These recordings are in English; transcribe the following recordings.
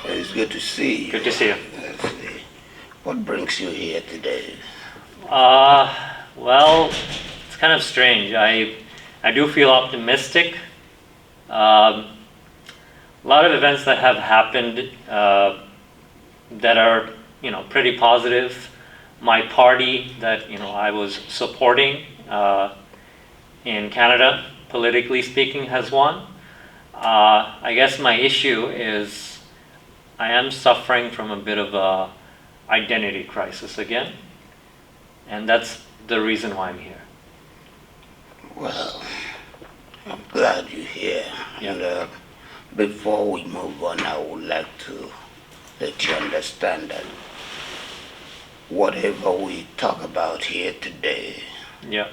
Well, it's good to see you. Good to see you. Let's see. What brings you here today? Well, it's kind of strange. I do feel optimistic. A lot of events that have happened that are, pretty positive. My party that, I was supporting in Canada, politically speaking, has won. I guess my issue is I am suffering from a bit of a identity crisis again, and that's the reason why I'm here. Well, I'm glad you're here. Yeah. And before we move on, I would like to let you understand that whatever we talk about here today Yeah,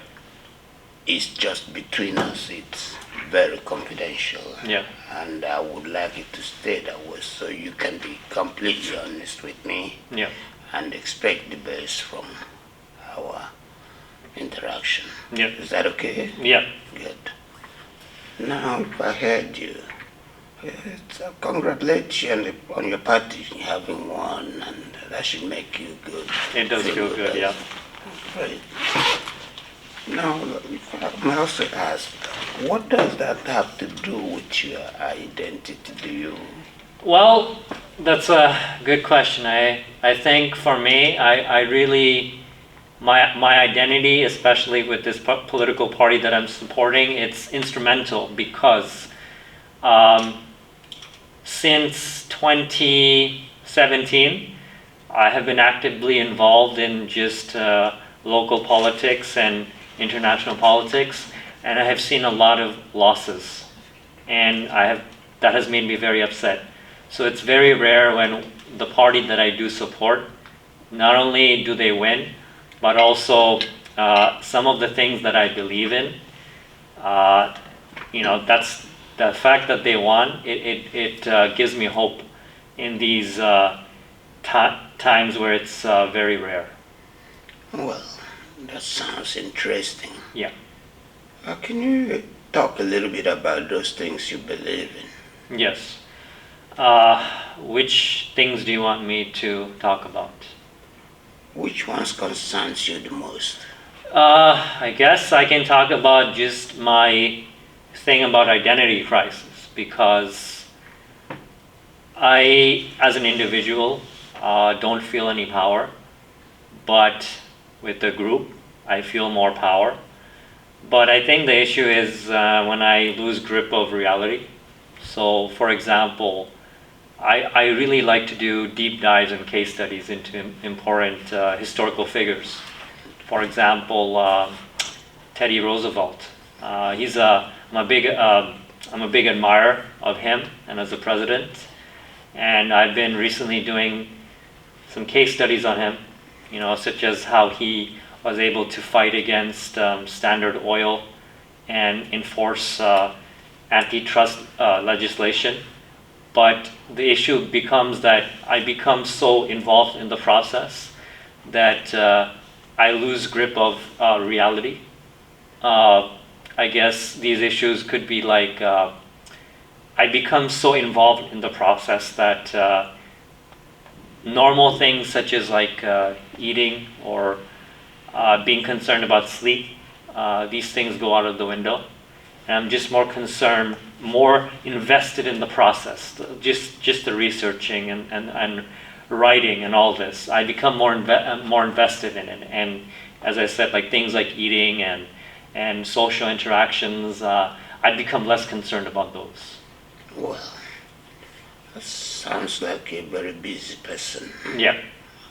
is just between us. It's very confidential. yeah, And I would like it to stay that way so you can be completely honest with me yeah, and expect the best from our interaction. yeah, Is that okay? yeah. Good. Now, if I heard you, congratulations on your party having won, and that should make you good. It does feel good, yeah. Great. Now, if I may also ask, what does that have to do with your identity? Do you? Well, that's a good question. I think for me, I really, my identity, especially with this political party that I'm supporting, it's instrumental because since 2017, I have been actively involved in just local politics and international politics, and I have seen a lot of losses, and that has made me very upset. So it's very rare when the party that I do support, not only do they win, but also some of the things that I believe in. That's the fact that they won. It gives me hope in these times where it's very rare. Well, that sounds interesting. Yeah. Can you talk a little bit about those things you believe in? Yes. Which things do you want me to talk about? Which ones concerns you the most? I guess I can talk about just my thing about identity crisis, because I, as an individual, don't feel any power, but with the group, I feel more power. But I think the issue is when I lose grip of reality. So, for example, I really like to do deep dives and case studies into important historical figures. For example, Teddy Roosevelt. I'm a big admirer of him and as a president, and I've been recently doing some case studies on him, such as how he was able to fight against Standard Oil and enforce antitrust legislation. But the issue becomes that I become so involved in the process that I lose grip of reality. I guess these issues could be like I become so involved in the process that normal things such as like eating or being concerned about sleep, these things go out of the window. And I'm just more concerned, more invested in the process, just the researching and writing and all this. I become more invested in it. And as I said, like things like eating and social interactions, I become less concerned about those. Well, that sounds like a very busy person. Yeah.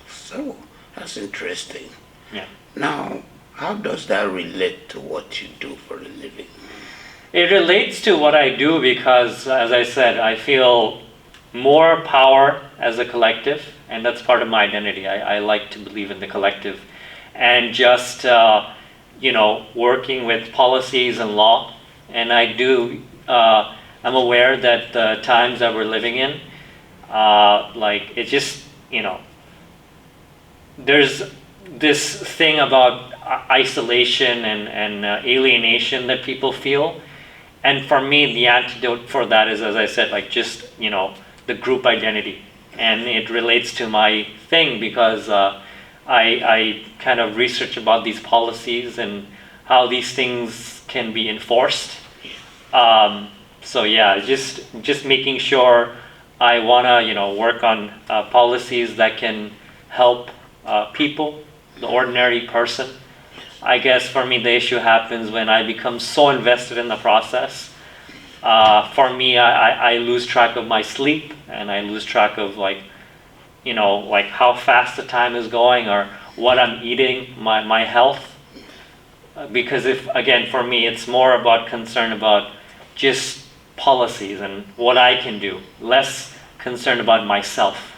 So, that's interesting. Yeah. Now, how does that relate to what you do for a living? It relates to what I do because, as I said, I feel more power as a collective, and that's part of my identity. I like to believe in the collective. And just, working with policies and law. And I do, I'm aware that the times that we're living in, it's just, there's this thing about isolation and alienation that people feel. And for me, the antidote for that is, as I said, like just, the group identity, and it relates to my thing because I kind of research about these policies and how these things can be enforced. So yeah, just making sure I wanna work on policies that can help people, the ordinary person. I guess for me the issue happens when I become so invested in the process. For me, I lose track of my sleep, and I lose track of like how fast the time is going or what I'm eating, my health. Because again, for me, it's more about concern about just policies and what I can do, less concerned about myself.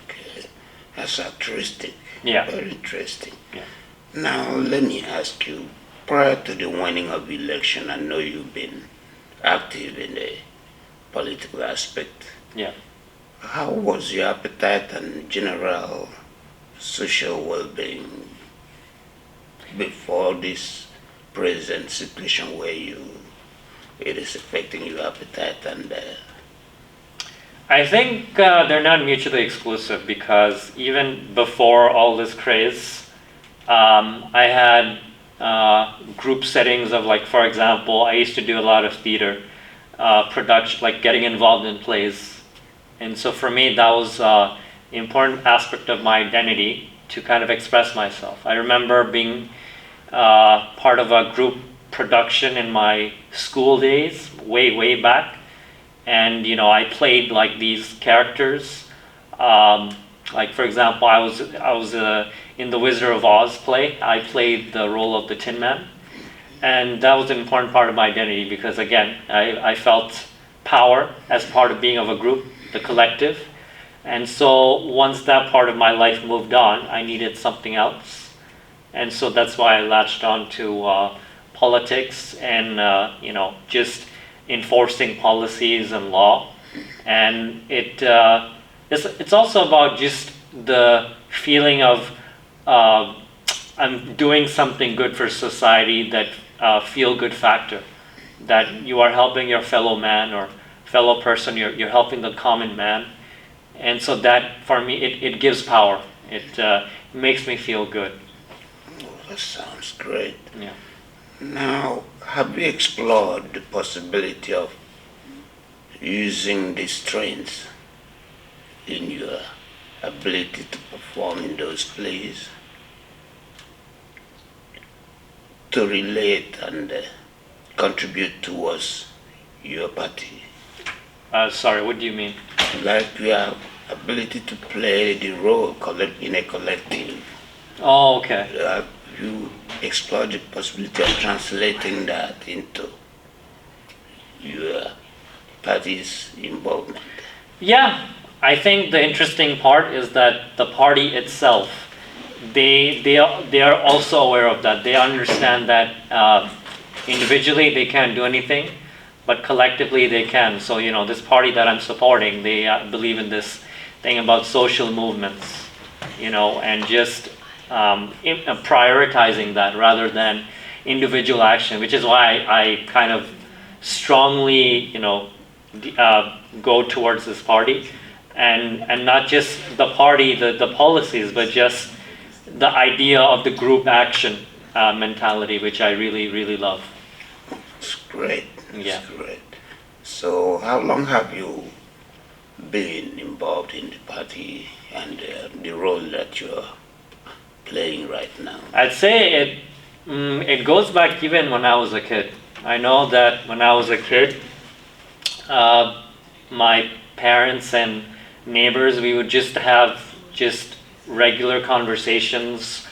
Okay. That's altruistic. Yeah. Very interesting. Yeah. Now, let me ask you, prior to the winning of the election, I know you've been active in the political aspect. Yeah. How was your appetite and general social well-being before this present situation where it is affecting your appetite and I think they're not mutually exclusive because even before all this craze, I had group settings of like, for example, I used to do a lot of theater production, like getting involved in plays. And so for me, that was an important aspect of my identity to kind of express myself. I remember being part of a group production in my school days, way back. And I played like these characters. Like for example, I was in the Wizard of Oz play. I played the role of the Tin Man, and that was an important part of my identity because again, I felt power as part of being of a group, the collective. And so once that part of my life moved on, I needed something else, and so that's why I latched on to politics and just enforcing policies and law. And it's also about just the feeling of I'm doing something good for society, that feel good factor, that you are helping your fellow man or fellow person, you're helping the common man. And so that for me it gives power. It makes me feel good. oh, that sounds great. Yeah. Now, have you explored the possibility of using these strengths in your ability to perform in those plays to relate and contribute towards your party? Sorry, what do you mean? Like your ability to play the role in a collective. Oh, okay. Have you explored the possibility of translating that into your party's involvement? Yeah, I think the interesting part is that the party itself, they are also aware of that. They understand that individually they can't do anything, but collectively they can. So this party that I'm supporting, they believe in this thing about social movements, and just prioritizing that rather than individual action, which is why I kind of strongly, go towards this party, and not just the party, the policies, but just the idea of the group action mentality, which I really love. It's great. Yeah. It's great. So, how long have you been involved in the party and the role that you're playing right now? I'd say it goes back even when I was a kid. I know that when I was a kid, my parents and neighbors, we would just have just regular conversations,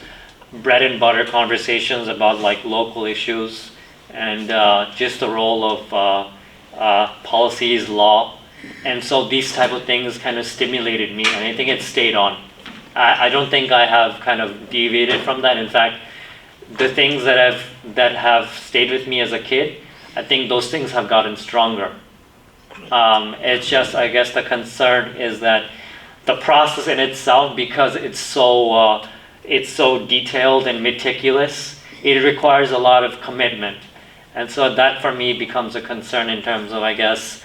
bread and butter conversations about like local issues and just the role of policies, law. And so these type of things kind of stimulated me, and I think it stayed on. I don't think I have kind of deviated from that. In fact, the things that have stayed with me as a kid, I think those things have gotten stronger. It's just, I guess the concern is that the process in itself, because it's so detailed and meticulous, it requires a lot of commitment. And so that for me becomes a concern in terms of, I guess,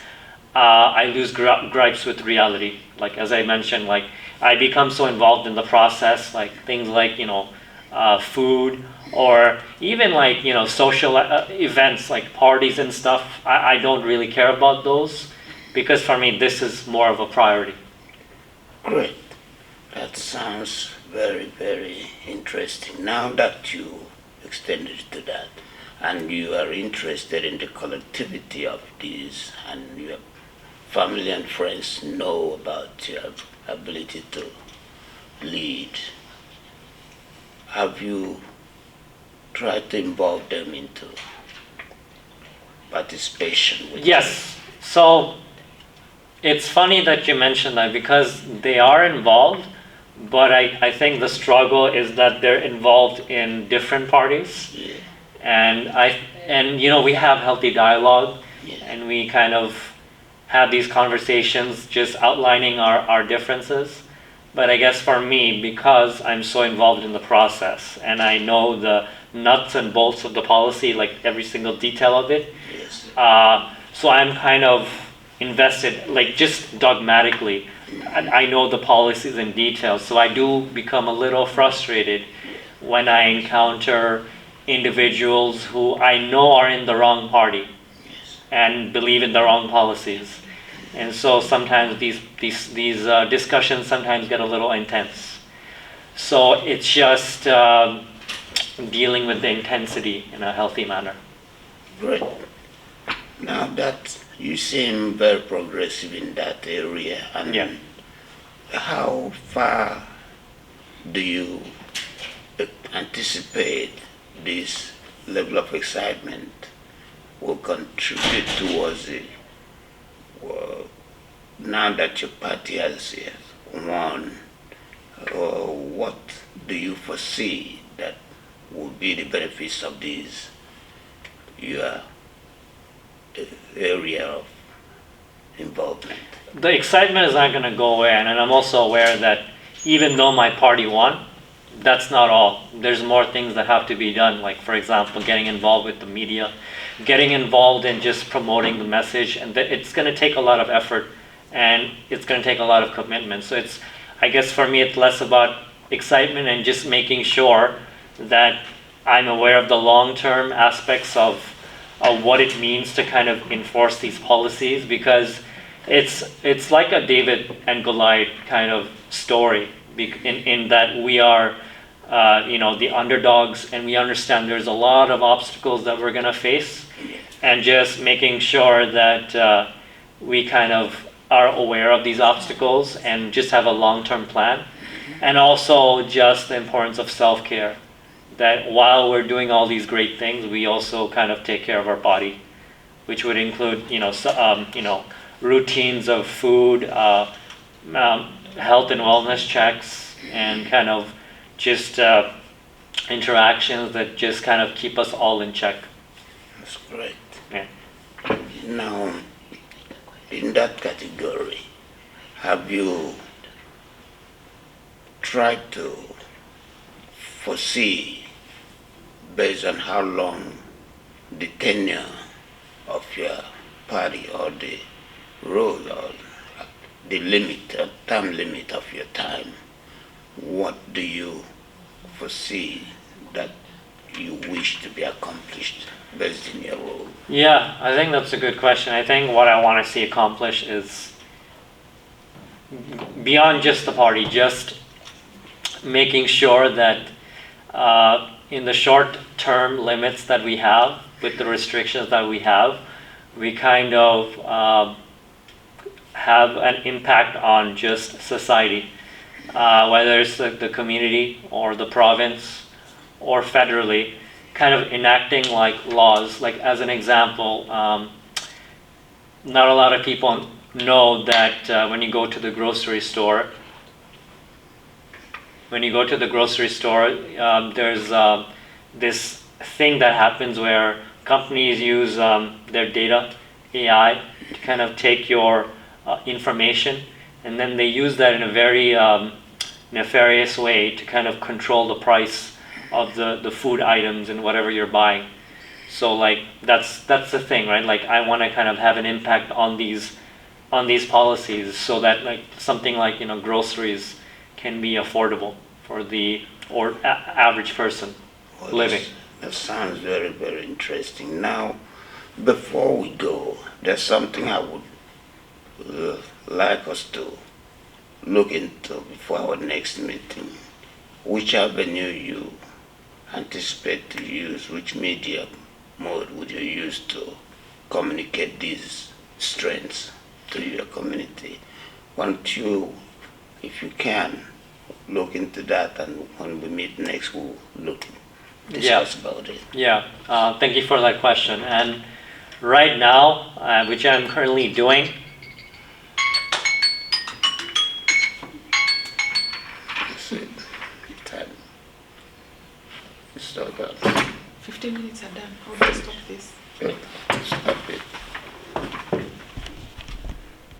I lose gripes with reality. Like as I mentioned, like I become so involved in the process, like things like food or even like social events like parties and stuff. I don't really care about those because for me this is more of a priority. Great. That sounds very, very interesting. Now that you extended to that, and you are interested in the collectivity of these, and your family and friends know about your ability to lead, have you tried to involve them into participation with you? Yes. So it's funny that you mentioned that because they are involved, but I think the struggle is that they're involved in different parties. Yeah, And we have healthy dialogue yeah, and we kind of have these conversations just outlining our differences. But I guess for me, because I'm so involved in the process and I know the nuts and bolts of the policy, like every single detail of it, yes, so I'm kind of invested, like just dogmatically. And I know the policies in detail, so I do become a little frustrated when I encounter individuals who I know are in the wrong party yes. and believe in the wrong policies. And so sometimes these discussions sometimes get a little intense. So it's just dealing with the intensity in a healthy manner. Great. Now that you seem very progressive in that area, and Yeah. how far do you anticipate this level of excitement will contribute towards it? Well, now that your party has won, what do you foresee that will be the benefits of this your area of involvement? The excitement is not going to go away, and I'm also aware that even though my party won, that's not all. There's more things that have to be done, like for example, getting involved with the media, getting involved in just promoting the message, and it's going to take a lot of effort and it's going to take a lot of commitment. So I guess for me, it's less about excitement and just making sure that I'm aware of the long-term aspects of what it means to kind of enforce these policies, because it's like a David and Goliath kind of story in that we are the underdogs, and we understand there's a lot of obstacles that we're going to face, and just making sure that we kind of are aware of these obstacles and just have a long-term plan, and also just the importance of self-care, that while we're doing all these great things, we also kind of take care of our body, which would include routines of food, health and wellness checks, and kind of just interactions that just kind of keep us all in check. That's great. Yeah. Now, in that category, have you tried to foresee, based on how long the tenure of your party or the role or the limit, time limit of your time, what do you foresee that you wish to be accomplished based in your role? Yeah, I think that's a good question. I think what I want to see accomplished is beyond just the party, just making sure that in the short-term limits that we have, with the restrictions that we have, we kind of have an impact on just society, whether it's the community or the province or federally, kind of enacting like laws. Like as an example, not a lot of people know that when you go to the grocery store, there's this thing that happens where companies use their data, AI, to kind of take your information, and then they use that in a very nefarious way to kind of control the price of the food items and whatever you're buying. So like that's the thing, right? Like I want to kind of have an impact on these on these policies so that like something like groceries can be affordable for the average person Well, living. that sounds very, very interesting. Now, before we go, there's something I would like us to look into before our next meeting. Which avenue you anticipate to use, which media mode would you use to communicate these strengths to your community? Why don't you, if you can, look into that, and when we meet next, we'll discuss about it. Yeah, thank you for that question. And right now, which I'm currently doing, That's it. Time. It's all done. 15 minutes are done. How do I stop this?